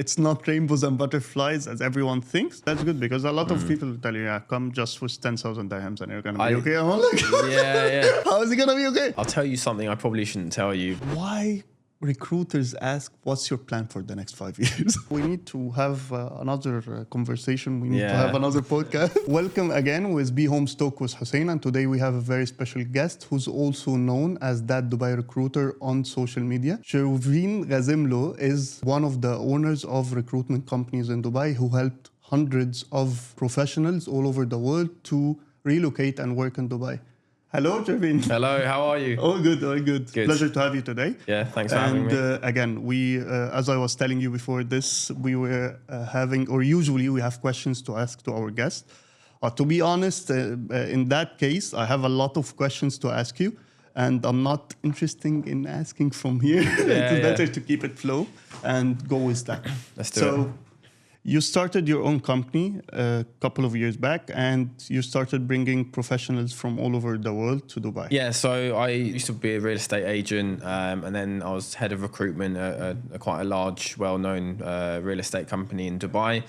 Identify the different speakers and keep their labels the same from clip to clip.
Speaker 1: it's not rainbows and butterflies as everyone thinks. That's good because a lot of people tell you, yeah, come just with 10,000 dirhams and you're going to be okay. I'm like,
Speaker 2: yeah.
Speaker 1: how is it going to be okay?
Speaker 2: I'll tell you something I probably shouldn't tell you.
Speaker 1: Why recruiters ask, what's your plan for the next 5 years? We need to have another conversation. We need to have another podcast. Welcome again with Behomes Talk with Hussein. And today we have a very special guest who's also known as that Dubai recruiter on social media. Shervin Ghassemlou is one of the owners of recruitment companies in Dubai who helped hundreds of professionals all over the world to relocate and work in Dubai. Hello, Shervin.
Speaker 2: Hello, how are you?
Speaker 1: All good, all good.
Speaker 2: Good.
Speaker 1: Pleasure to have you today.
Speaker 2: Yeah, thanks for having me.
Speaker 1: And again, we, as I was telling you before this, we were usually we have questions to ask to our guests. To be honest, in that case, I have a lot of questions to ask you, and I'm not interested in asking from here. It's better to keep it flow and go with that.
Speaker 2: Let's do it.
Speaker 1: You started your own company a couple of years back, and you started bringing professionals from all over the world to Dubai.
Speaker 2: Yeah, so I used to be a real estate agent, and then I was head of recruitment at quite a large, well-known real estate company in Dubai.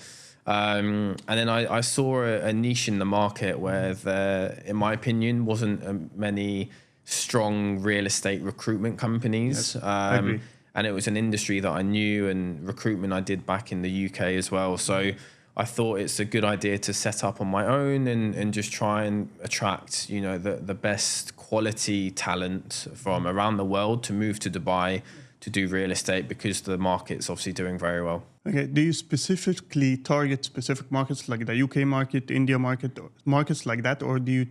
Speaker 2: And then I saw a niche in the market where there, in my opinion, wasn't many strong real estate recruitment companies.
Speaker 1: Yes, I agree.
Speaker 2: And it was an industry that I knew, and recruitment I did back in the UK as well. So I thought it's a good idea to set up on my own and just try and attract, you know, the best quality talent from around the world to move to Dubai to do real estate, because the market's obviously doing very well.
Speaker 1: Okay. Do you specifically target specific markets like the UK market, India market, markets like that, or do you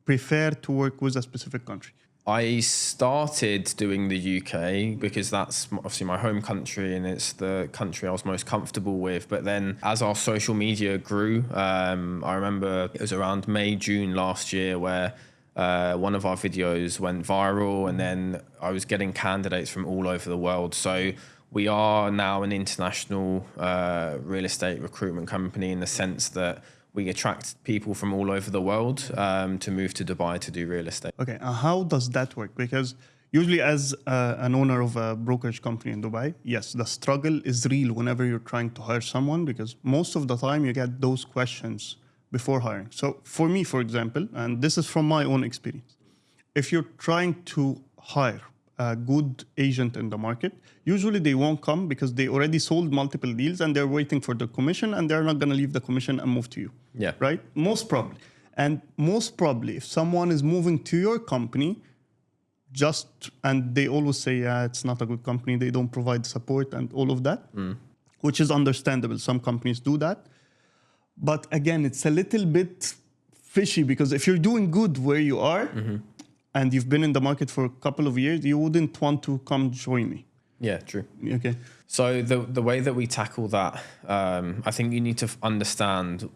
Speaker 1: prefer to work with a specific country?
Speaker 2: I started doing the UK because that's obviously my home country and it's the country I was most comfortable with. But then as our social media grew, I remember it was around May, June last year where one of our videos went viral, and then I was getting candidates from all over the world. So we are now an international real estate recruitment company in the sense that we attract people from all over the world to move to Dubai to do real estate.
Speaker 1: Okay, how does that work? Because usually as an owner of a brokerage company in Dubai, yes, the struggle is real whenever you're trying to hire someone, because most of the time you get those questions before hiring. So for me, for example, and this is from my own experience, if you're trying to hire a good agent in the market, usually they won't come because they already sold multiple deals and they're waiting for the commission, and they're not going to leave the commission and move to you.
Speaker 2: Yeah.
Speaker 1: Right? Most probably. And most probably, if someone is moving to your company, and they always say, yeah, it's not a good company, they don't provide support and all of that, which is understandable. Some companies do that. But again, it's a little bit fishy, because if you're doing good where you are, and you've been in the market for a couple of years, you wouldn't want to come join me.
Speaker 2: Yeah, true.
Speaker 1: Okay.
Speaker 2: So the way that we tackle that, I think you need to understand,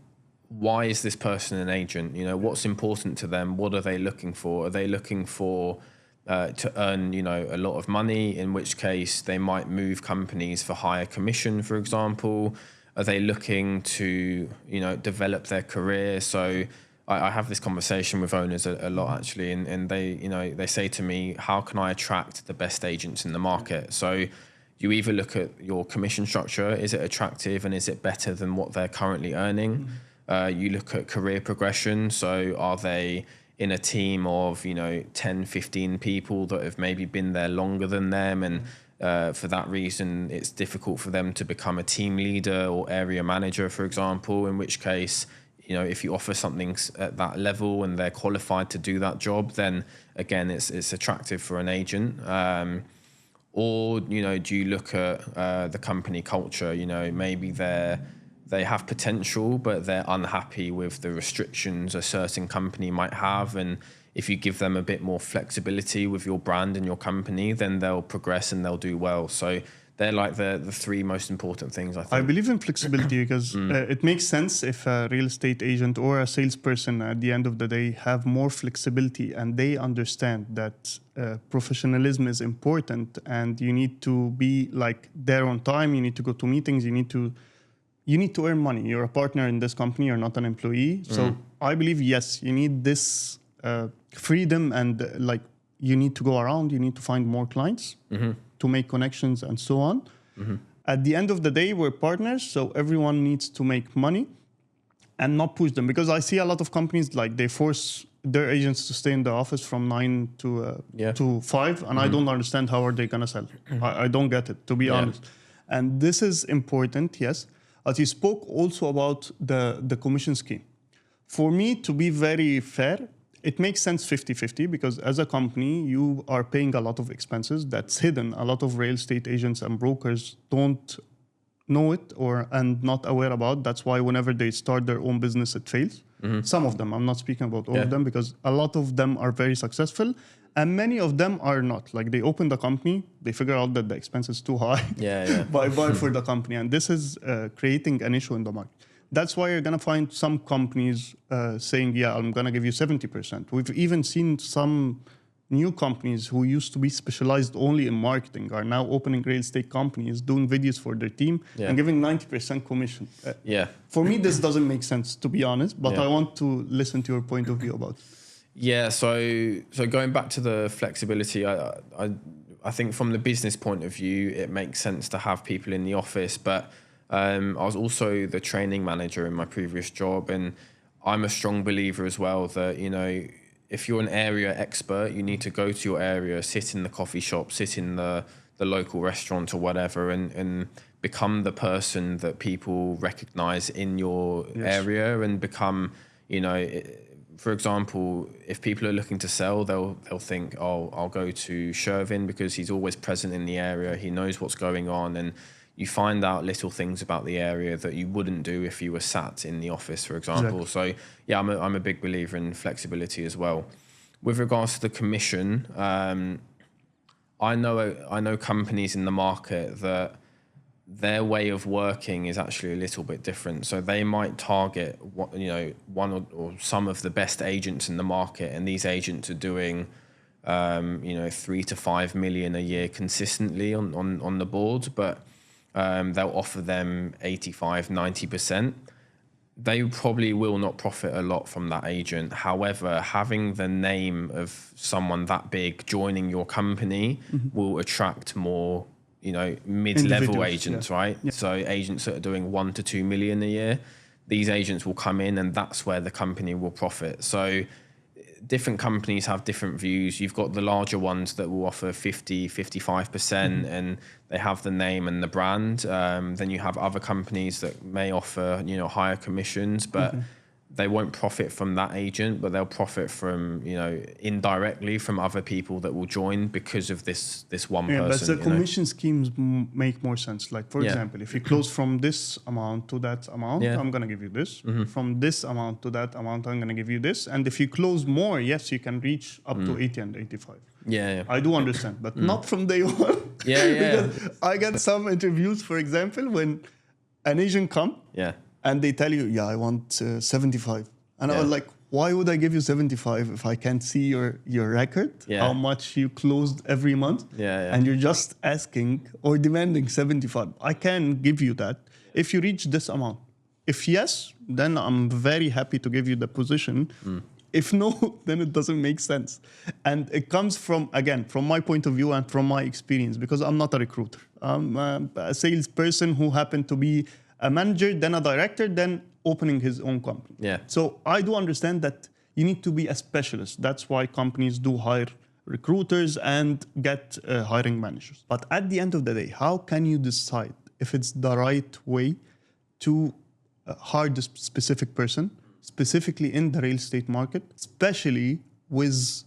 Speaker 2: why is this person an agent? You know, what's important to them? What are they looking for? Are they looking for to earn, you know, a lot of money, in which case they might move companies for higher commission, for example? Are they looking to, you know, develop their career? So I have this conversation with owners a lot, actually, and they, you know, they say to me, how can I attract the best agents in the market? So you either look at your commission structure, is it attractive and is it better than what they're currently earning? You look at career progression, so are they in a team of, you know, 10, 15 people that have maybe been there longer than them, and for that reason it's difficult for them to become a team leader or area manager, for example, in which case, you know, if you offer something at that level and they're qualified to do that job, then again, it's attractive for an agent. Or, you know, do you look at the company culture? You know, maybe they have potential, but they're unhappy with the restrictions a certain company might have. And if you give them a bit more flexibility with your brand and your company, then they'll progress and they'll do well. So they're like the three most important things, I think.
Speaker 1: I believe in flexibility because it makes sense if a real estate agent or a salesperson at the end of the day have more flexibility and they understand that professionalism is important and you need to be like there on time, you need to go to meetings, you need to earn money. You're a partner in this company, you're not an employee. So I believe, yes, you need this freedom and like you need to go around, you need to find more clients. To make connections and so on. At the end of the day, we're partners, so everyone needs to make money and not push them. Because I see a lot of companies, like they force their agents to stay in the office from 9 to 5, and I don't understand how are they going to sell. I don't get it, to be honest. And this is important, yes. But you spoke also about the commission scheme. For me, to be very fair, it makes sense 50-50 because as a company, you are paying a lot of expenses that's hidden. A lot of real estate agents and brokers don't know it and not aware about. That's why whenever they start their own business, it fails. Some of them, I'm not speaking about all of them, because a lot of them are very successful and many of them are not. Like they open the company, they figure out that the expense is too high by for the company. And this is creating an issue in the market. That's why you're going to find some companies saying, yeah, I'm going to give you 70%. We've even seen some new companies who used to be specialized only in marketing are now opening real estate companies, doing videos for their team and giving 90% commission. For me, this doesn't make sense, to be honest, but I want to listen to your point of view about it.
Speaker 2: Yeah, so going back to the flexibility, I think from the business point of view, it makes sense to have people in the office, but I was also the training manager in my previous job, and I'm a strong believer as well that, you know, if you're an area expert, you need to go to your area, sit in the coffee shop, sit in the local restaurant or whatever, and become the person that people recognize in your area and become, you know, for example, if people are looking to sell, they'll think, oh, I'll go to Shervin because he's always present in the area. He knows what's going on, and you find out little things about the area that you wouldn't do if you were sat in the office, for example. Exactly. So yeah, I'm a big believer in flexibility as well. With regards to the commission, I know companies in the market that their way of working is actually a little bit different. So they might target one or some of the best agents in the market, and these agents are doing 3 to 5 million a year consistently on the board, but they'll offer them 85-90%. They probably will not profit a lot from that agent. However, having the name of someone that big joining your company will attract more, mid-level agents, right? Yeah. So agents that are doing 1 to 2 million a year, these agents will come in, and that's where the company will profit. So different companies have different views. You've got the larger ones that will offer 50-55% and they have the name and the brand. Then you have other companies that may offer, higher commissions, but they won't profit from that agent, but they'll profit from, indirectly from other people that will join because of this one person.
Speaker 1: But the commission schemes make more sense. Like, for example, if you close from this amount to that amount, I'm going to give you this. From this amount to that amount, I'm going to give you this. And if you close more, yes, you can reach up to 80 and 85.
Speaker 2: Yeah.
Speaker 1: I do understand, but not from day one. Because I get some interviews, for example, when an agent come. And they tell you, I want 75. And I was like, why would I give you 75 if I can't see your record, how much you closed every month? And you're just asking or demanding 75. I can give you that if you reach this amount. If yes, then I'm very happy to give you the position. If no, then it doesn't make sense. And it comes from my point of view and from my experience, because I'm not a recruiter. I'm a salesperson who happened to be a manager, then a director, then opening his own company. So I do understand that you need to be a specialist. That's why companies do hire recruiters and get hiring managers. But at the end of the day, how can you decide if it's the right way to hire this specific person, specifically in the real estate market, especially with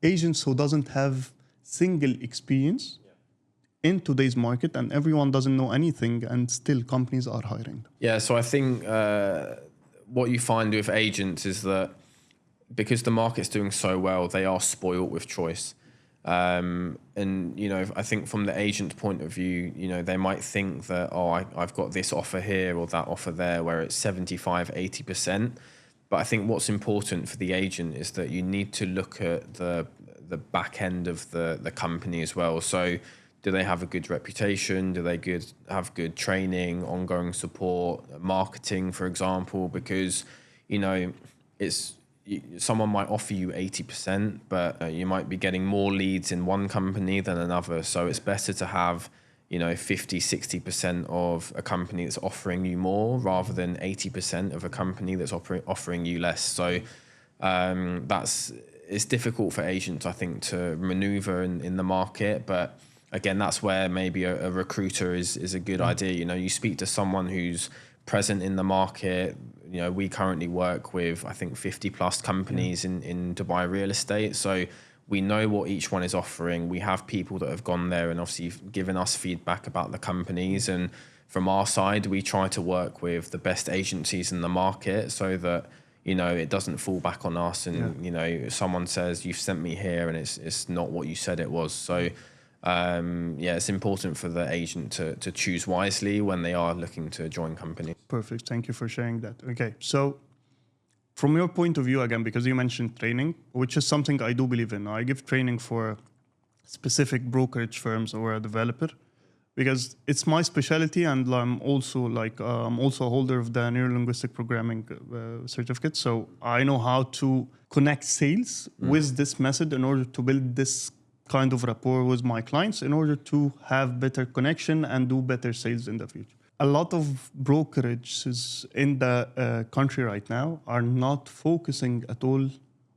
Speaker 1: agents who doesn't have single experience in today's market, and everyone doesn't know anything, and still companies are hiring?
Speaker 2: So I think what you find with agents is that because the market's doing so well, they are spoiled with choice. And, I think from the agent point of view, they might think that, I've got this offer here or that offer there, where it's 75-80%. But I think what's important for the agent is that you need to look at the back end of the company as well. So do they have a good reputation? Do they have good training, ongoing support, marketing, for example? Because, someone might offer you 80%, but you might be getting more leads in one company than another. So it's better to have, 50, 60% of a company that's offering you more rather than 80% of a company that's offering you less. So it's difficult for agents, I think, to maneuver in the market. But again, that's where maybe a recruiter is a good idea. You speak to someone who's present in the market. We currently work with, I think, 50 plus companies in Dubai real estate. So we know what each one is offering. We have people that have gone there and obviously given us feedback about the companies. And from our side, we try to work with the best agencies in the market so that, it doesn't fall back on us. And, someone says, you've sent me here and it's not what you said it was. So, it's important for the agent to choose wisely when they are looking to join companies.
Speaker 1: Perfect. Thank you for sharing that. Okay. So from your point of view, again, because you mentioned training, which is something I do believe in. I give training for specific brokerage firms or a developer because it's my specialty, and I'm also a holder of the neuro-linguistic programming certificate. So I know how to connect sales with this method in order to build this kind of rapport with my clients in order to have better connection and do better sales in the future. A lot of brokerages in the country right now are not focusing at all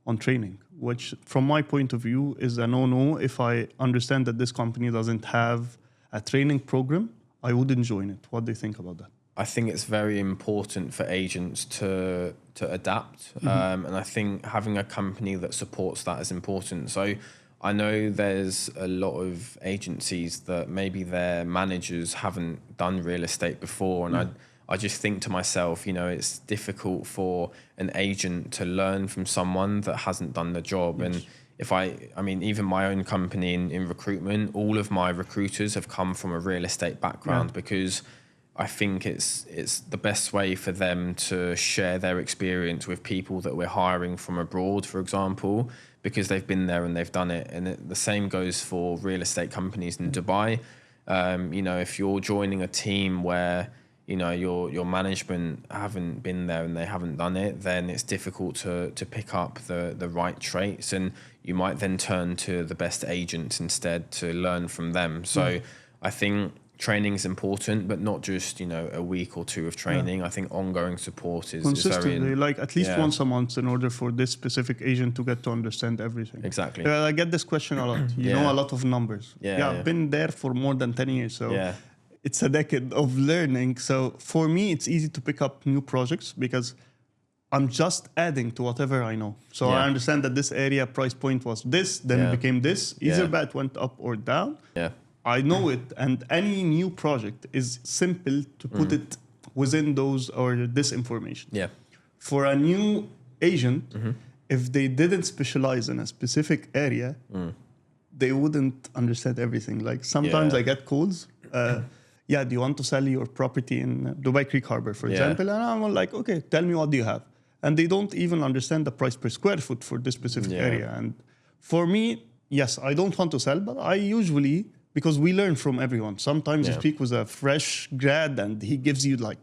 Speaker 1: on training, which from my point of view is a no-no. If I understand that this company doesn't have a training program, I wouldn't join it. What do you think about that?
Speaker 2: I think it's very important for agents to adapt. And I think having a company that supports that is important. So I know there's a lot of agencies that maybe their managers haven't done real estate before. And I just think to myself, it's difficult for an agent to learn from someone that hasn't done the job. Yes. And if I mean, even my own company in recruitment, all of my recruiters have come from a real estate background because I think it's the best way for them to share their experience with people that we're hiring from abroad, for example, because they've been there and they've done it. And the same goes for real estate companies in Dubai. If you're joining a team where, your management haven't been there and they haven't done it, then it's difficult to pick up the right traits. And you might then turn to the best agents instead to learn from them. So I think training is important, but not just, a week or two of training. I think ongoing support is
Speaker 1: consistently, like at least once a month in order for this specific agent to get to understand everything.
Speaker 2: Exactly.
Speaker 1: I get this question a lot. You know a lot of numbers. I've been there for more than 10 years. So it's a decade of learning. So for me, it's easy to pick up new projects because I'm just adding to whatever I know. So I understand that this area price point was this, then it became this. Etherbat went up or down. I know it, and any new project is simple to put it within those or this information. For a new agent, if they didn't specialize in a specific area, they wouldn't understand everything. Like sometimes I get calls, do you want to sell your property in Dubai Creek Harbor, for example? And I'm like, okay, tell me what do you have? And they don't even understand the price per square foot for this specific area. And for me, yes, I don't want to sell, but I usually, because we learn from everyone. Sometimes you speak with a fresh grad and he gives you like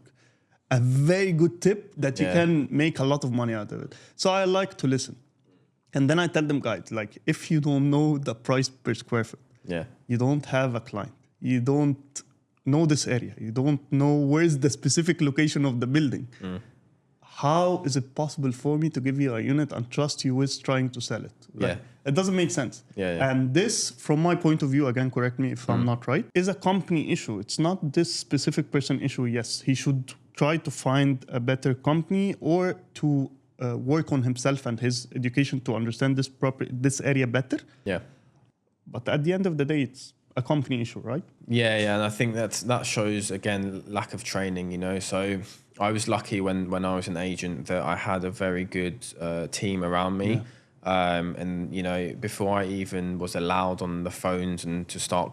Speaker 1: a very good tip that you can make a lot of money out of it. So I like to listen. And then I tell them, guys, like if you don't know the price per square foot, you don't have a client. You don't know this area. You don't know where's the specific location of the building. How is it possible for me to give you a unit and trust you with trying to sell it? Like, it doesn't make sense. And this, from my point of view, again, correct me if I'm not right, is a company issue. It's not this specific person issue. Yes, he should try to find a better company or to work on himself and his education to understand this area better. But at the end of the day, it's a company issue, right?
Speaker 2: And I think that shows, again, lack of training, So I was lucky when I was an agent that I had a very good team around me. And, before I even was allowed on the phones and to start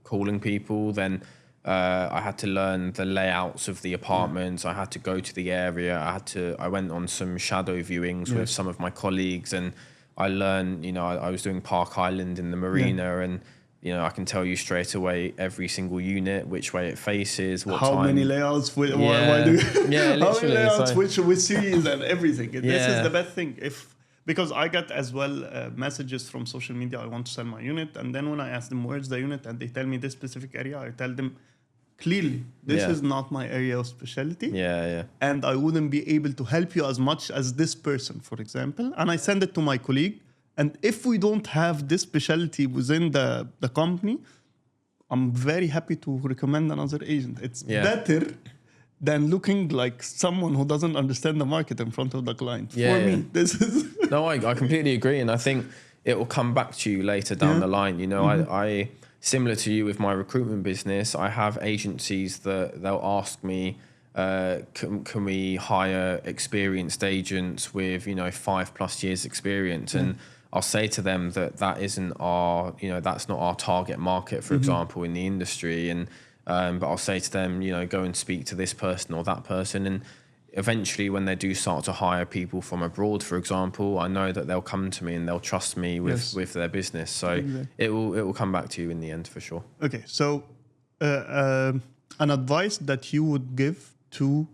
Speaker 2: calling people, then I had to learn the layouts of the apartments. I had to go to the area. I went on some shadow viewings with some of my colleagues, and I learned, I was doing Park Island in the marina, and I can tell you straight away every single unit, which way it faces, what time.
Speaker 1: How many layouts? Why do you? How many layouts? Which series and everything. This is the best thing. If Because I get as well messages from social media, I want to sell my unit. And then when I ask them, where's the unit? And they tell me this specific area, I tell them, clearly, this is not my area of specialty. And I wouldn't be able to help you as much as this person, for example. And I send it to my colleague. And if we don't have this specialty within the company, I'm very happy to recommend another agent. It's better than looking like someone who doesn't understand the market in front of the client. For me, this is...
Speaker 2: No, I completely agree. And I think it will come back to you later down the line. You know, I similar to you with my recruitment business, I have agencies that they'll ask me, can we hire experienced agents with, 5+ years experience? And I'll say to them that isn't our, that's not our target market, for example, in the industry. And, but I'll say to them, go and speak to this person or that person. And eventually when they do start to hire people from abroad, for example, I know that they'll come to me and they'll trust me with their business. So it will come back to you in the end for sure.
Speaker 1: Okay. So an advice that you would give to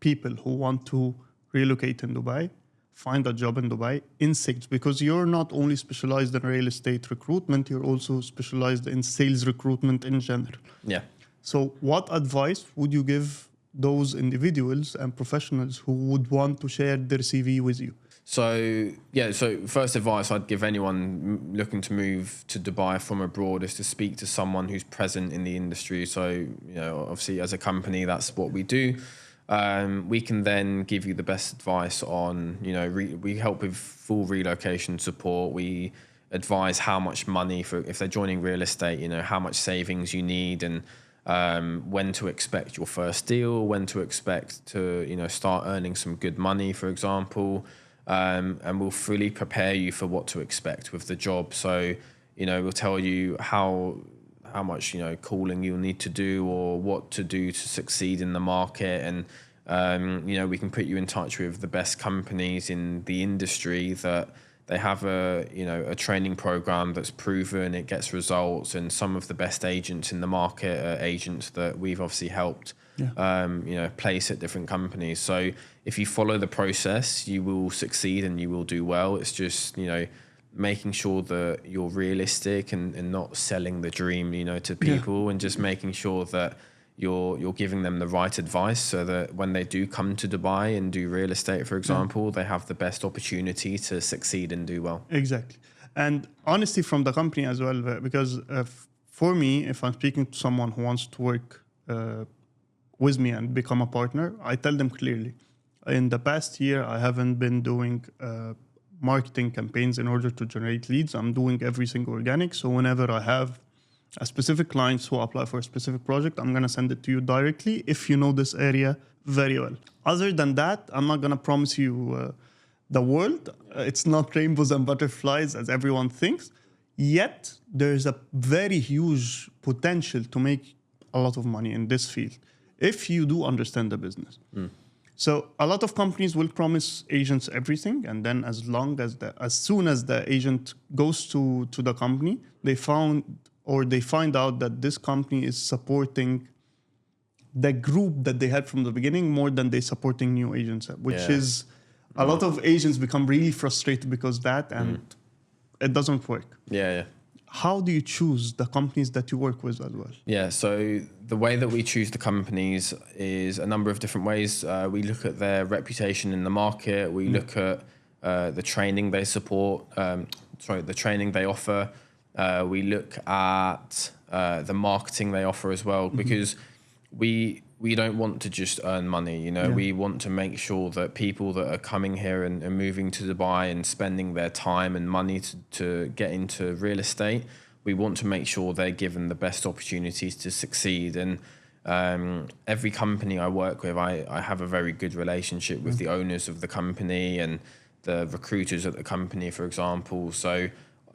Speaker 1: people who want to relocate in Dubai, find a job in Dubai in sales, because you're not only specialized in real estate recruitment, you're also specialized in sales recruitment in general.
Speaker 2: Yeah.
Speaker 1: So what advice would you give those individuals and professionals who would want to share their CV with you?
Speaker 2: So first advice I'd give anyone looking to move to Dubai from abroad is to speak to someone who's present in the industry. So, obviously as a company, that's what we do. We can then give you the best advice on, we help with full relocation support. We advise how much money if they're joining real estate, how much savings you need, and when to expect your first deal, when to expect to, start earning some good money, for example. And we'll fully prepare you for what to expect with the job. So, we'll tell you how much, calling you'll need to do or what to do to succeed in the market. And, we can put you in touch with the best companies in the industry that they have a training program that's proven, it gets results. And some of the best agents in the market are agents that we've obviously helped, place at different companies. So if you follow the process, you will succeed and you will do well. It's just, making sure that you're realistic and not selling the dream, to people, and just making sure that you're giving them the right advice so that when they do come to Dubai and do real estate, for example, they have the best opportunity to succeed and do well.
Speaker 1: Exactly. And honesty from the company as well, because for me, if I'm speaking to someone who wants to work with me and become a partner, I tell them clearly, in the past year, I haven't been doing marketing campaigns in order to generate leads. I'm doing everything organic. So whenever I have a specific clients who apply for a specific project, I'm going to send it to you directly if you know this area very well. Other than that, I'm not going to promise you the world. It's not rainbows and butterflies as everyone thinks. Yet there's a very huge potential to make a lot of money in this field if you do understand the business. So a lot of companies will promise agents everything, and then as soon as the agent goes to the company, they find out that this company is supporting the group that they had from the beginning more than they supporting new agents, which is a lot of agents become really frustrated because that, and it doesn't work. How do you choose the companies that you work with as well?
Speaker 2: Yeah, so the way that we choose the companies is a number of different ways. We look at their reputation in the market. We look at the training they support, the training they offer. We look at the marketing they offer as well, because we don't want to just earn money. We want to make sure that people that are coming here and moving to Dubai and spending their time and money to get into real estate, we want to make sure they're given the best opportunities to succeed. And every company I work with, I have a very good relationship with the owners of the company and the recruiters at the company, for example. So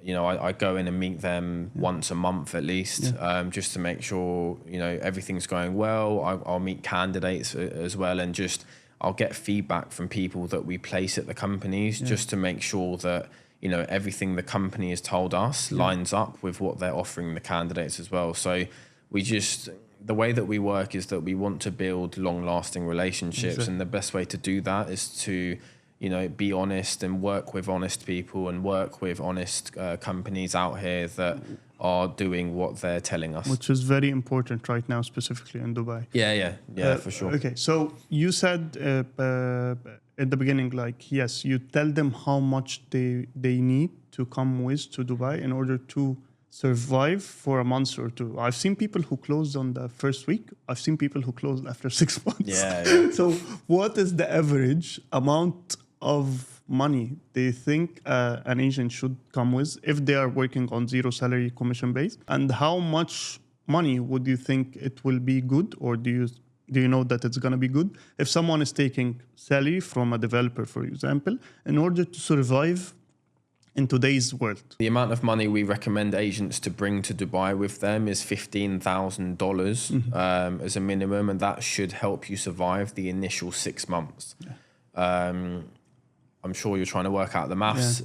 Speaker 2: I go in and meet them once a month at least, just to make sure, everything's going well. I'll meet candidates as well, and just I'll get feedback from people that we place at the companies just to make sure that, everything the company has told us lines up with what they're offering the candidates as well. So the way that we work is that we want to build long-lasting relationships, and the best way to do that is to be honest and work with honest people and work with honest companies out here that are doing what they're telling us.
Speaker 1: Which is very important right now, specifically in Dubai.
Speaker 2: Yeah, for sure.
Speaker 1: Okay, so you said at the beginning, like, yes, you tell them how much they need to come with to Dubai in order to survive for a month or two. I've seen people who closed on the first week. I've seen people who closed after 6 months.
Speaker 2: Yeah.
Speaker 1: So what is the average amount of money they think an agent should come with if they are working on zero salary commission base? And how much money would you think it will be good, or do you know that it's going to be good if someone is taking salary from a developer, for example, in order to survive in today's world?
Speaker 2: The amount of money we recommend agents to bring to Dubai with them is $15,000 as a minimum, and that should help you survive the initial 6 months. I'm sure you're trying to work out the maths.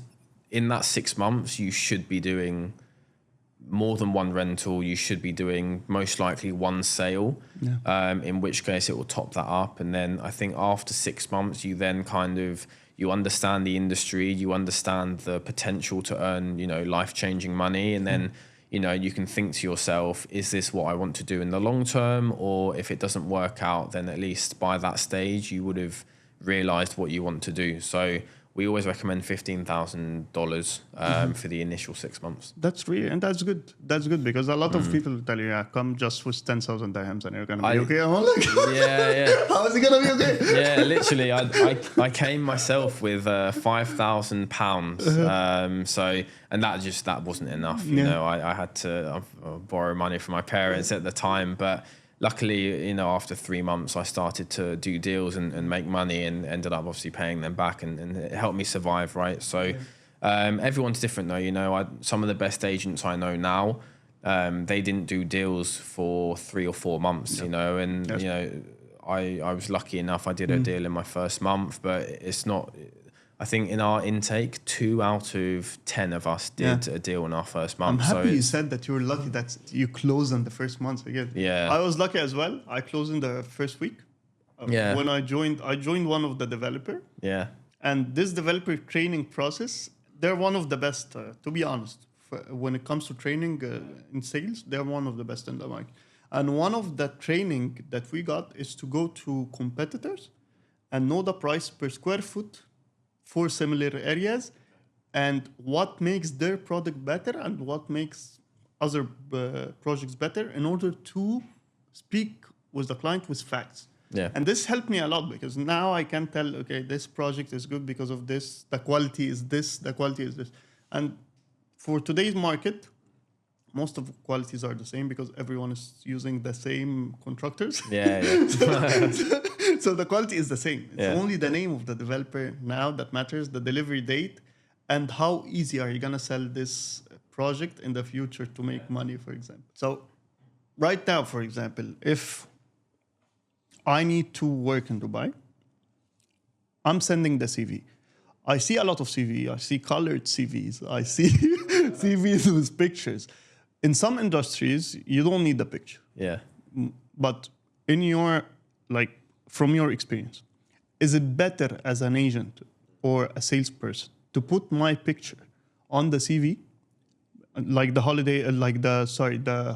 Speaker 2: In that 6 months, you should be doing more than one rental. You should be doing most likely one sale, in which case it will top that up. And then I think after 6 months, you then you understand the industry, you understand the potential to earn, life-changing money. And then, you can think to yourself, is this what I want to do in the long term? Or if it doesn't work out, then at least by that stage, you would have realized what you want to do. So we always recommend $15,000 for the initial 6 months.
Speaker 1: That's good. That's good, because a lot of people tell you, come just with 10,000 dirhams and you're going to be okay. I'm like, how is it going to be okay?
Speaker 2: Yeah, literally. I came myself with £5,000. And that wasn't enough. I had to borrow money from my parents at the time, but luckily, after 3 months, I started to do deals and make money, and ended up obviously paying them back, and it helped me survive, right? So everyone's different though, some of the best agents I know now, they didn't do deals for 3 or 4 months, and I was lucky enough, I did a deal in my first month, but it's not... I think in our intake, 2 out of 10 of us did a deal in our first month.
Speaker 1: I'm happy you said that you were lucky that you closed in the first month again.
Speaker 2: Yeah.
Speaker 1: I was lucky as well. I closed in the first week. When I joined one of the developer. Yeah. And this developer training process, they're one of the best, to be honest. When it comes to training in sales, they're one of the best in the market. And one of the training that we got is to go to competitors and know the price per square foot for similar areas, and what makes their product better and what makes other projects better, in order to speak with the client with facts. Yeah. And this helped me a lot, because now I can tell, okay, this project is good because of this, the quality is this, the quality is this. And for today's market, most of the qualities are the same, because everyone is using the same contractors. So the quality is the same. It's only the name of the developer now that matters, the delivery date, and how easy are you going to sell this project in the future to make money, for example. So right now, for example, if I need to work in Dubai, I'm sending the CV. I see a lot of CV. I see colored CVs. I see CVs with pictures. In some industries, you don't need the picture. Yeah. But in your, from your experience, is it better as an agent or a salesperson to put my picture on the CV, like the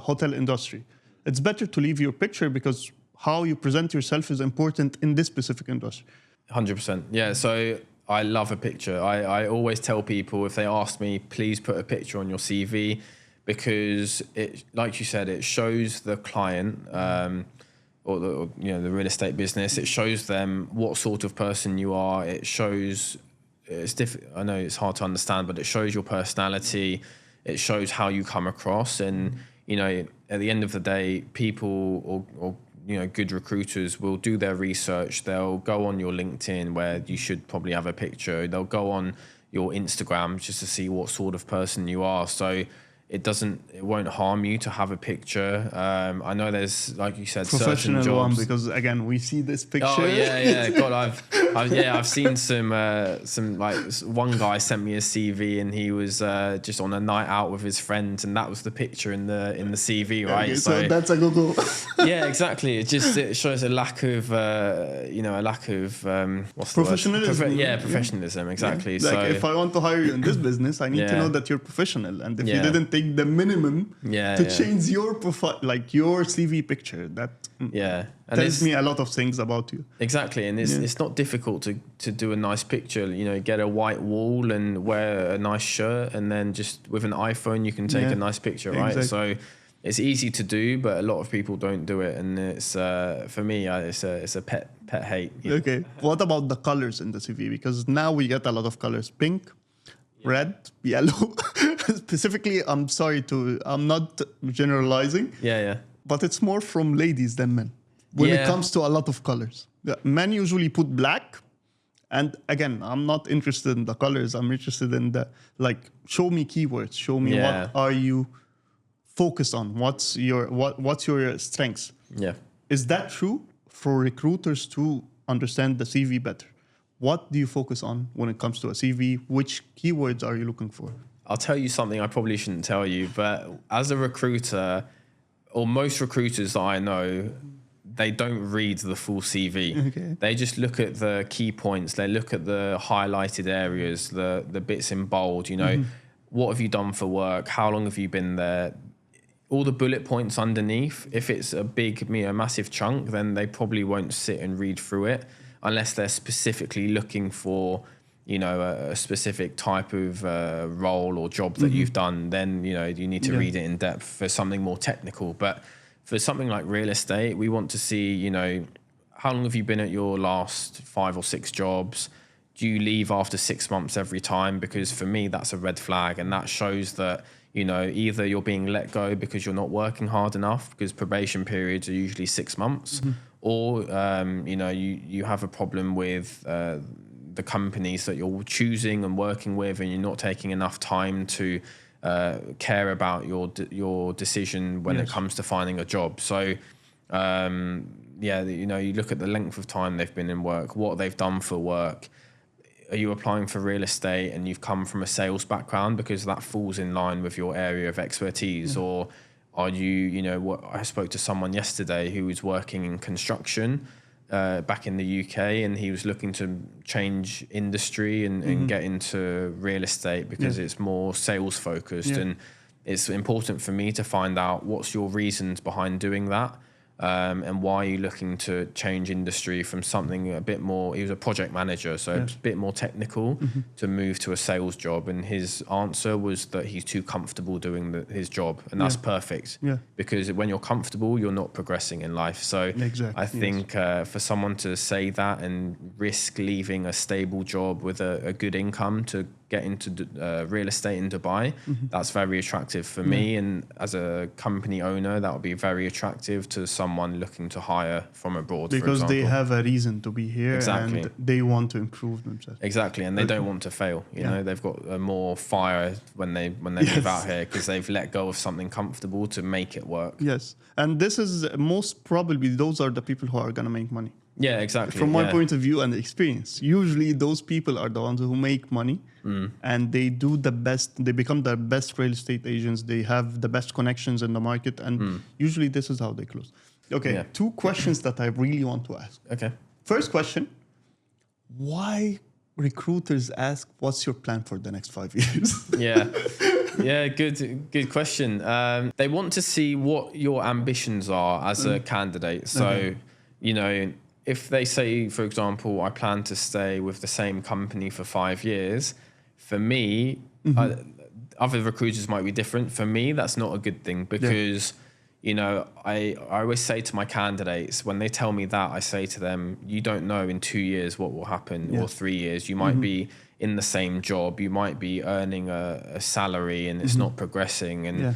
Speaker 1: hotel industry? It's better to leave your picture, because how you present yourself is important in this specific industry.
Speaker 2: 100%. Yeah. So I love a picture. I always tell people, if they ask me, please put a picture on your CV, because it, like you said, it shows the client or the real estate business. It shows them what sort of person you are. It shows, I know it's hard to understand, but it shows your personality. It shows how you come across. And, at the end of the day, people or good recruiters will do their research. They'll go on your LinkedIn, where you should probably have a picture. They'll go on your Instagram just to see what sort of person you are. So it won't harm you to have a picture. I know there's, like you said,
Speaker 1: professional
Speaker 2: certain jobs.
Speaker 1: One, because again, we see this picture.
Speaker 2: Oh yeah. God, I've seen some like one guy sent me a CV and he was just on a night out with his friends and that was the picture in the CV, right?
Speaker 1: Okay, so that's a Google.
Speaker 2: Yeah, exactly. It shows a lack of what's
Speaker 1: professionalism.
Speaker 2: The word? Professionalism. Exactly.
Speaker 1: Yeah. Like
Speaker 2: so
Speaker 1: if I want to hire you in this business, I need to know that you're professional, and if you didn't take the minimum to change your profile, like your CV picture, that tells me a lot of things about you.
Speaker 2: Exactly, and it's not difficult to do a nice picture. You know, get a white wall and wear a nice shirt, and then just with an iPhone you can take a nice picture, right?
Speaker 1: Exactly.
Speaker 2: So it's easy to do, but a lot of people don't do it, and it's for me, it's a pet hate.
Speaker 1: Okay, what about the colors in the CV? Because now we get a lot of colors: pink, red, yellow. Specifically, I'm not generalizing. But it's more from ladies than men when it comes to a lot of colors. Men usually put black. And again, I'm not interested in the colors. I'm interested in show me keywords. Show me what are you focused on? What's your strengths?
Speaker 2: Yeah.
Speaker 1: Is that true for recruiters to understand the CV better? What do you focus on when it comes to a CV? Which keywords are you looking for?
Speaker 2: I'll tell you something I probably shouldn't tell you, but as a recruiter, or most recruiters that I know, they don't read the full CV.
Speaker 1: Okay.
Speaker 2: They just look at the key points. They look at the highlighted areas, the bits in bold, what have you done for work? How long have you been there? All the bullet points underneath. If it's a big, massive chunk, then they probably won't sit and read through it unless they're specifically looking for, a specific type of role or job that you've done. Then, you need to read it in depth for something more technical. But for something like real estate, we want to see, how long have you been at your last 5 or 6 jobs? Do you leave after 6 months every time? Because for me, that's a red flag. And that shows that, either you're being let go because you're not working hard enough, because probation periods are usually 6 months, or, you have a problem with the companies that you're choosing and working with, and you're not taking enough time to care about your decision when it comes to finding a job. So, you look at the length of time they've been in work, what they've done for work. Are you applying for real estate and you've come from a sales background because that falls in line with your area of expertise? Or are you, I spoke to someone yesterday who was working in construction back in the UK, and he was looking to change industry and get into real estate because it's more sales focused. And it's important for me to find out what's your reasons behind doing that. And why are you looking to change industry from something a bit more, he was a project manager, so it's a bit more technical, to move to a sales job. And his answer was that he's too comfortable doing his job. And that's perfect. Because when you're comfortable, you're not progressing in life. So I think for someone to say that and risk leaving a stable job with a good income to get into real estate in Dubai, that's very attractive for me. And as a company owner, that would be very attractive to someone looking to hire from abroad,
Speaker 1: because
Speaker 2: for example.
Speaker 1: They have a reason to be here, and they want to improve themselves.
Speaker 2: Exactly, and they don't want to fail. You know, they've got more fire when they move out here, because they've let go of something comfortable to make it work.
Speaker 1: Yes, and this is most probably those are the people who are going to make money.
Speaker 2: Yeah, exactly.
Speaker 1: From my point of view and experience, usually those people are the ones who make money, and they do the best. They become the best real estate agents. They have the best connections in the market, and usually this is how they close. Okay, 2 questions that I really want to ask.
Speaker 2: Okay.
Speaker 1: First question: why recruiters ask, "What's your plan for the next 5 years?"
Speaker 2: Good question. They want to see what your ambitions are as a candidate. So, if they say, for example, I plan to stay with the same company for 5 years, for me, other recruiters might be different. For me, that's not a good thing, because, I always say to my candidates, when they tell me that, I say to them, you don't know in 2 years what will happen, or 3 years. You might be in the same job. You might be earning a salary and it's not progressing. And,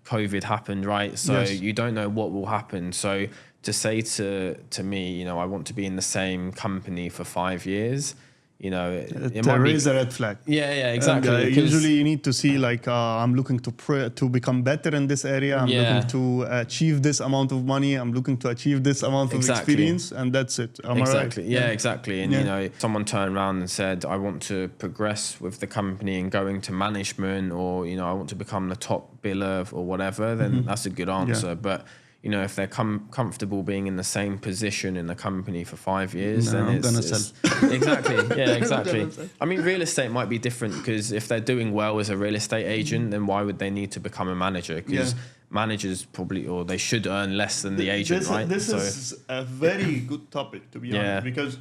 Speaker 2: COVID happened, right? So you don't know what will happen. So to say to me, I want to be in the same company for 5 years, it
Speaker 1: To
Speaker 2: might
Speaker 1: raise
Speaker 2: be.
Speaker 1: a red flag.
Speaker 2: Yeah, exactly.
Speaker 1: And,
Speaker 2: 'Cause-
Speaker 1: usually you need to see like I'm looking to become better in this area. I'm looking to achieve this amount of money. I'm looking to achieve this amount of
Speaker 2: Exactly.
Speaker 1: experience, and that's it. Am
Speaker 2: Exactly.
Speaker 1: I right?
Speaker 2: Yeah, exactly. And someone turned around and said, "I want to progress with the company and go into management, or I want to become the top biller or whatever." Then that's a good answer. But if they're comfortable being in the same position in the company for 5 years, then
Speaker 1: I'm
Speaker 2: it's
Speaker 1: gonna sell.
Speaker 2: exactly. Yeah, exactly. I mean, real estate might be different because if they're doing well as a real estate agent, then why would they need to become a manager? Because managers probably, or they should earn less than the agent, right?
Speaker 1: This is a very good topic, to be honest, because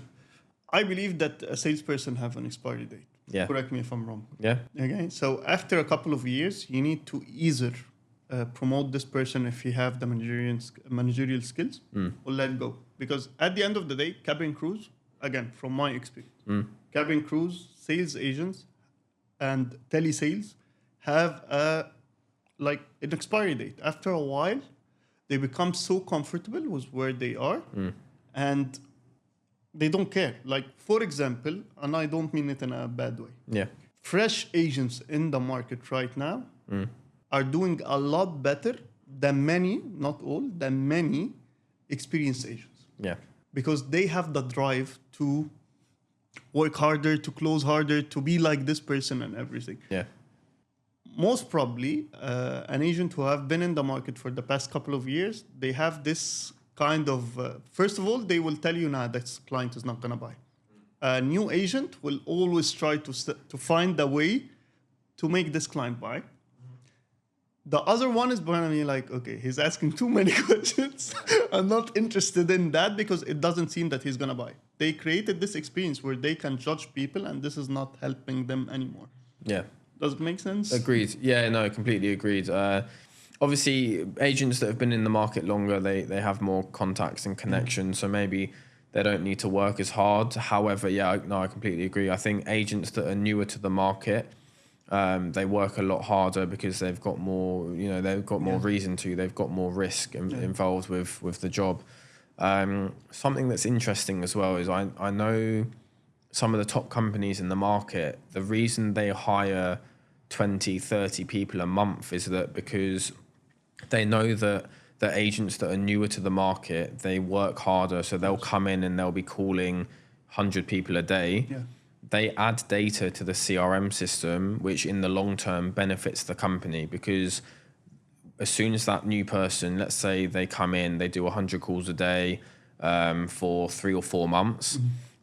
Speaker 1: I believe that a salesperson have an expiry date.
Speaker 2: Yeah.
Speaker 1: Correct me if I'm wrong.
Speaker 2: Yeah.
Speaker 1: Okay. So after a couple of years, you need to either promote this person if you have the managerial skills, or let go. Because at the end of the day, cabin crews, again, from my experience, cabin crews, sales agents, and telesales have an expiry date. After a while, they become so comfortable with where they are, and they don't care. Like, for example, and I don't mean it in a bad way.
Speaker 2: Yeah.
Speaker 1: Fresh agents in the market right now are doing a lot better than many, not all, than many experienced agents.
Speaker 2: Yeah.
Speaker 1: Because they have the drive to work harder, to close harder, to be like this person and everything.
Speaker 2: Yeah.
Speaker 1: Most probably, an agent who have been in the market for the past couple of years, they have this kind of, first of all, they will tell you, nah, this client is not going to buy. A new agent will always try to find a way to make this client buy. The other one is going to be like, okay, he's asking too many questions. I'm not interested in that because it doesn't seem that he's going to buy. They created this experience where they can judge people, and this is not helping them anymore.
Speaker 2: Yeah.
Speaker 1: Does it make sense?
Speaker 2: Agreed. Yeah, no, completely agreed. Obviously, agents that have been in the market longer, they have more contacts and connections, so maybe they don't need to work as hard. However, I completely agree. I think agents that are newer to the market, they work a lot harder because they've got more, they've got more reason to. They've got more risk involved with the job. Something that's interesting as well is I know some of the top companies in the market, the reason they hire 20, 30 people a month is that because they know that the agents that are newer to the market, they work harder. So they'll come in and they'll be calling 100 people a day.
Speaker 1: Yeah.
Speaker 2: They add data to the CRM system, which in the long term benefits the company, because as soon as that new person, let's say they come in, they do 100 calls a day for 3 or 4 months.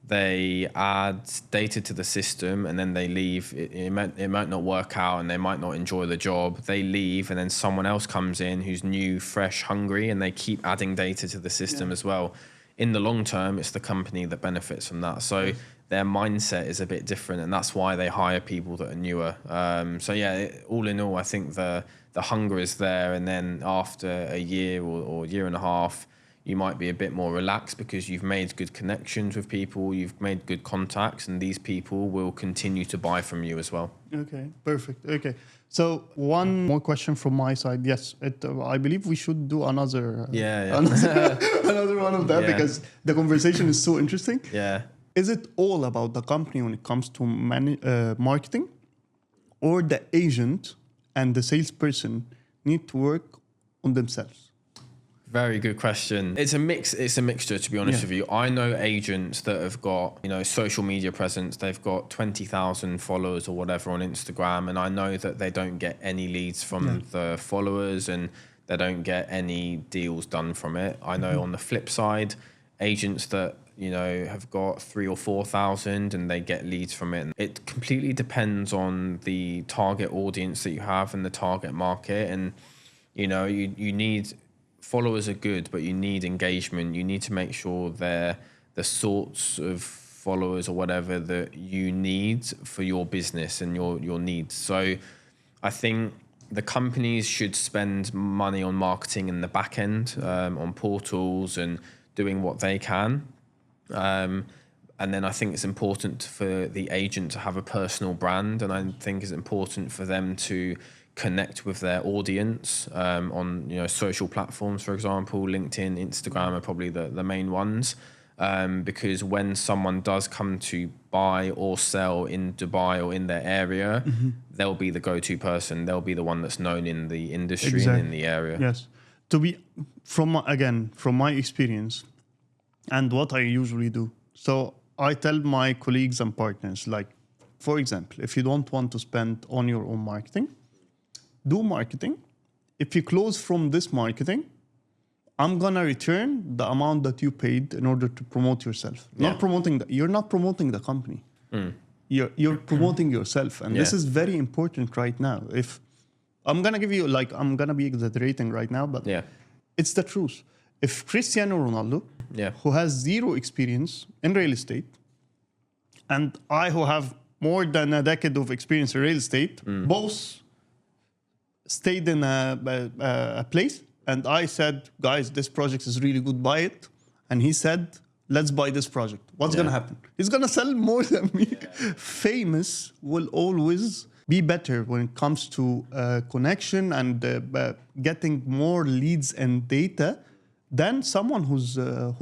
Speaker 2: They add data to the system and then they leave. It might not work out and they might not enjoy the job. They leave and then someone else comes in who's new, fresh, hungry, and they keep adding data to the system as well. In the long term, it's the company that benefits from that. So their mindset is a bit different, and that's why they hire people that are newer. All in all, I think the hunger is there, and then after a year or year and a half, you might be a bit more relaxed because you've made good connections with people, you've made good contacts, and these people will continue to buy from you as well.
Speaker 1: Okay, perfect. Okay, so one more question from my side. Yes, I believe we should do another another one of that because the conversation is so interesting.
Speaker 2: Yeah.
Speaker 1: Is it all about the company when it comes to marketing, or the agent and the salesperson need to work on themselves?
Speaker 2: Very good question. It's a mix. It's a mixture, to be honest with you. I know agents that have got, social media presence. They've got 20,000 followers or whatever on Instagram, and I know that they don't get any leads from the followers, and they don't get any deals done from it. I know on the flip side, agents that have got 3,000 or 4,000 and they get leads from it. It completely depends on the target audience that you have and the target market, and you need. Followers are good, but you need engagement. You need to make sure they're the sorts of followers or whatever that you need for your business and your needs. So I think the companies should spend money on marketing in the back end, on portals and doing what they can. And then I think it's important for the agent to have a personal brand, and I think it's important for them to connect with their audience on social platforms, for example. LinkedIn, Instagram are probably the main ones. because when someone does come to buy or sell in Dubai or in their area, they'll be the go-to person. They'll be the one that's known in the industry and in the area.
Speaker 1: Yes. To be from my experience and what I usually do. So I tell my colleagues and partners, like, for example, if you don't want to spend on your own marketing, do marketing. If you close from this marketing, I'm gonna return the amount that you paid in order to promote yourself. You're not promoting the company. You're promoting yourself, and this is very important right now. If I'm gonna give you, like, I'm gonna be exaggerating right now, but it's the truth. If Cristiano Ronaldo, who has zero experience in real estate, and I, who have more than a decade of experience in real estate, both stayed in a place, and I said, guys, this project is really good, buy it. And he said, let's buy this project. What's going to happen? He's going to sell more than me. Famous will always be better when it comes to connection and getting more leads and data than someone who's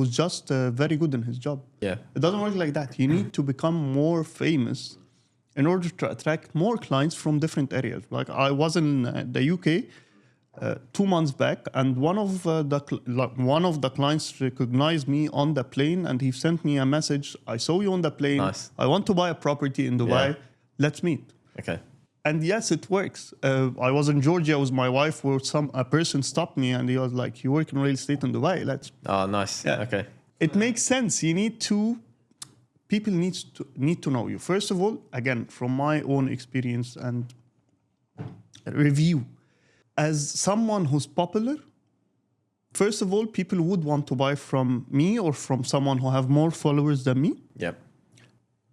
Speaker 1: just very good in his job.
Speaker 2: Yeah.
Speaker 1: It doesn't work like that. You need to become more famous in order to attract more clients from different areas. Like, I was in the UK 2 months back, and one of the clients recognized me on the plane, and he sent me a message. I saw you on the plane.
Speaker 2: Nice.
Speaker 1: I want to buy a property in Dubai.
Speaker 2: Yeah.
Speaker 1: Let's meet.
Speaker 2: Okay.
Speaker 1: And yes, it works. I was in Georgia with my wife, where a person stopped me, and he was like, "You work in real estate in Dubai? Let's."
Speaker 2: Oh, nice. Yeah. Okay.
Speaker 1: It makes sense. People need to know you. First of all, again, from my own experience and review, as someone who's popular, first of all, people would want to buy from me or from someone who have more followers than me.
Speaker 2: Yep.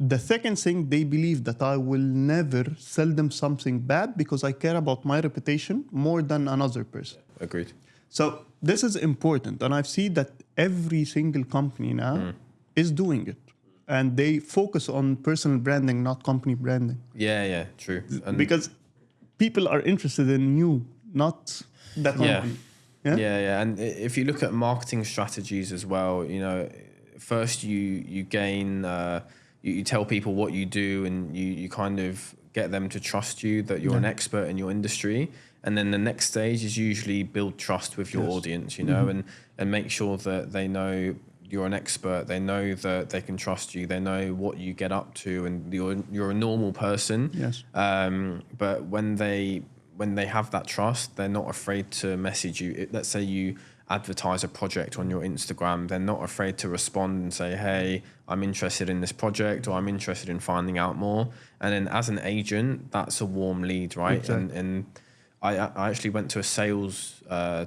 Speaker 1: The second thing, they believe that I will never sell them something bad because I care about my reputation more than another person.
Speaker 2: Agreed.
Speaker 1: So this is important. And I've seen that every single company now is doing it. And they focus on personal branding, not company branding.
Speaker 2: Yeah, true. And
Speaker 1: because people are interested in you, not the company.
Speaker 2: Yeah. And if you look at marketing strategies as well, first you gain, you tell people what you do, and you kind of get them to trust you, that you're an expert in your industry. And then the next stage is usually build trust with your audience, and make sure that they know you're an expert. They know that they can trust you. They know what you get up to, and you're a normal person.
Speaker 1: Yes.
Speaker 2: But when they have that trust, they're not afraid to message you. Let's say you advertise a project on your Instagram, they're not afraid to respond and say, "Hey, I'm interested in this project," or "I'm interested in finding out more." And then as an agent, that's a warm lead, right?
Speaker 1: Exactly.
Speaker 2: And I actually went to a sales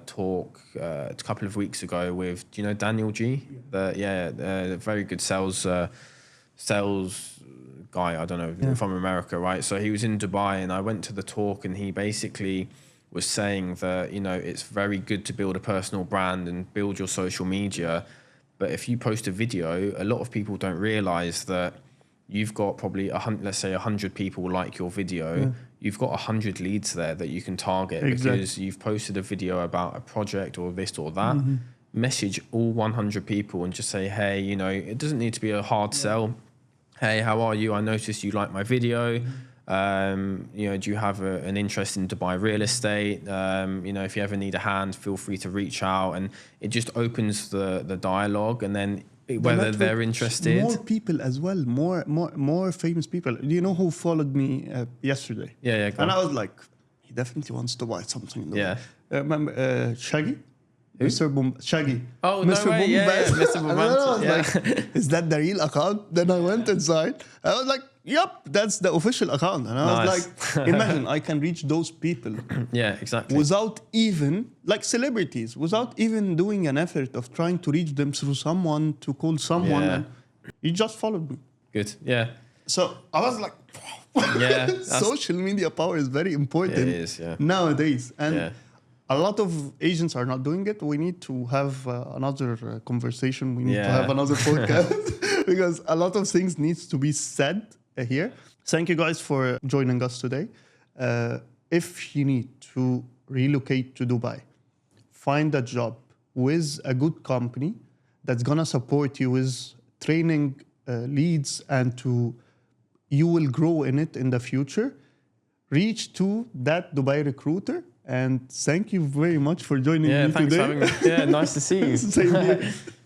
Speaker 2: talk a couple of weeks ago with, do you know Daniel G? The very good sales guy. I don't know, from America, right? So he was in Dubai, and I went to the talk, and he basically was saying that, it's very good to build a personal brand and build your social media, but if you post a video, a lot of people don't realize that you've got probably 100 people like your video. You've got 100 leads there that you can target because you've posted a video about a project or this or that. Message all 100 people and just say, "Hey, it doesn't need to be a hard sell. Hey, how are you? I noticed you like my video. Do you have an interest in Dubai real estate? If you ever need a hand, feel free to reach out." And it just opens the dialogue, and then whether they're interested.
Speaker 1: More people as well, more famous people. Do you know who followed me yesterday?
Speaker 2: Yeah.
Speaker 1: And I was like, he definitely wants to buy something. Remember Shaggy? Shaggy.
Speaker 2: Oh,
Speaker 1: Mr.
Speaker 2: no way. Yeah, Mr. Bombastic.
Speaker 1: Like, is that the real account? Then I went inside. I was like, yep, that's the official account. And I was like, imagine I can reach those people.
Speaker 2: Yeah, exactly.
Speaker 1: Without even, like celebrities, without even doing an effort of trying to reach them through someone, to call someone.
Speaker 2: Yeah.
Speaker 1: And he just followed me.
Speaker 2: Good. Yeah.
Speaker 1: So I was like,
Speaker 2: Yeah.
Speaker 1: social media power is very important nowadays. And a lot of agents are not doing it. We need to have another conversation. We need to have another podcast because a lot of things needs to be said here. Thank you guys for joining us today. If you need to relocate to Dubai, find a job with a good company that's going to support you with training leads and you will grow in it in the future, reach to that Dubai recruiter. And thank you very much for joining me
Speaker 2: thanks
Speaker 1: today.
Speaker 2: for having me. Yeah, nice to see you.
Speaker 1: Same here.